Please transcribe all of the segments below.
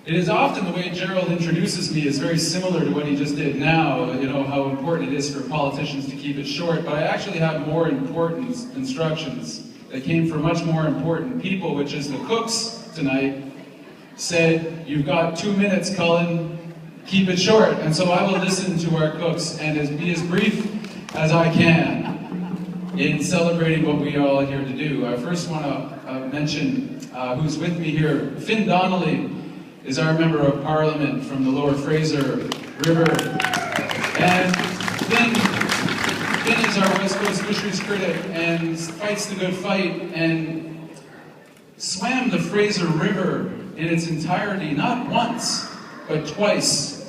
It is often the way Gerald introduces me is very similar to what he just did now, you know, how important it is for politicians to keep it short, but I actually have more important instructions that came from much more important people, which is the cooks tonight said, "You've got 2 minutes, Cullen, keep it short." And so I will listen to our cooks and be as brief as I can in celebrating what we are all here to do. I first want to mention who's with me here. Finn Donnelly is our Member of Parliament from the Lower Fraser River. And Finn is our West Coast fisheries critic and fights the good fight and swam the Fraser River in its entirety, not once, but twice,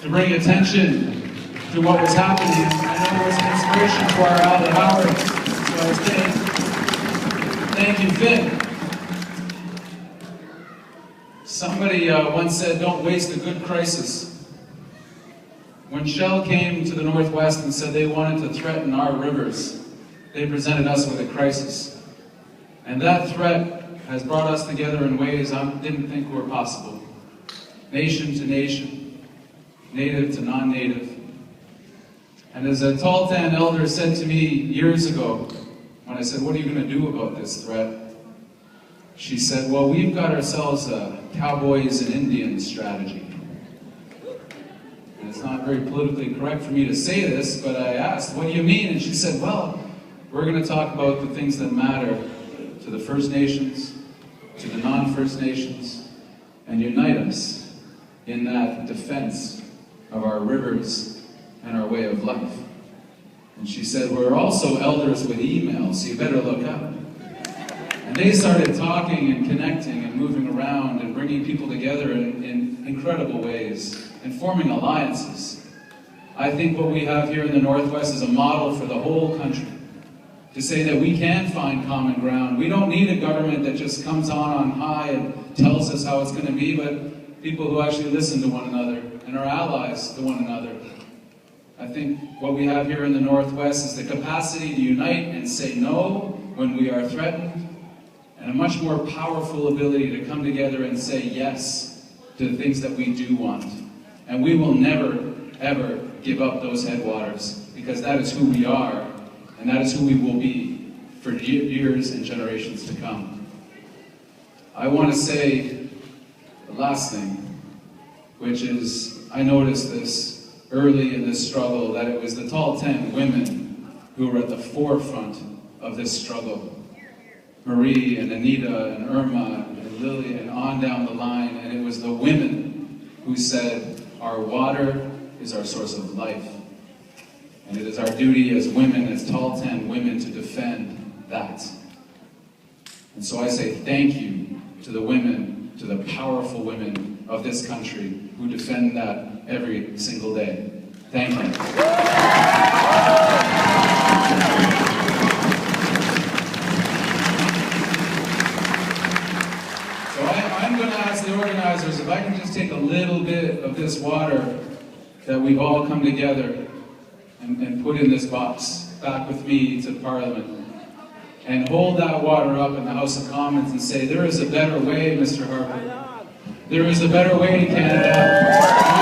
to bring attention to what was happening. I know it was an inspiration to our Albert Howard, so I was saying, thank you, Finn. Somebody once said, "Don't waste a good crisis." When Shell came to the Northwest and said they wanted to threaten our rivers, they presented us with a crisis. And that threat has brought us together in ways I didn't think were possible. Nation to nation, native to non-native. And as a Tahltan elder said to me years ago, when I said, "What are you going to do about this threat?" she said, "Well, we've got ourselves a cowboys and Indians strategy." And it's not very politically correct for me to say this, but I asked, "What do you mean?" And she said, "Well, we're going to talk about the things that matter to the First Nations, to the non-First Nations, and unite us in that defense of our rivers and our way of life." And she said, "We're also elders with email, so you better look up." And they started talking and connecting and moving around and bringing people together in incredible ways and forming alliances. I think what we have here in the Northwest is a model for the whole country, to say that we can find common ground. We don't need a government that just comes on high and tells us how it's going to be, but people who actually listen to one another and are allies to one another. I think what we have here in the Northwest is the capacity to unite and say no when we are threatened, and a much more powerful ability to come together and say yes to the things that we do want. And we will never, ever give up those headwaters, because that is who we are, and that is who we will be for years and generations to come. I want to say the last thing, which is, I noticed this early in this struggle, that it was the Tahltan women who were at the forefront of this struggle. Marie and Anita and Irma and Lily and on down the line, and it was the women who said, "Our water is our source of life, and it is our duty as women, as Tahltan women, to defend that." And so I say thank you to the women, to the powerful women of this country who defend that every single day. Thank you. I'm going to ask the organizers if I can just take a little bit of this water that we've all come together and put in this box back with me to Parliament, and hold that water up in the House of Commons and say, "There is a better way, Mr. Harper. There is a better way, Canada."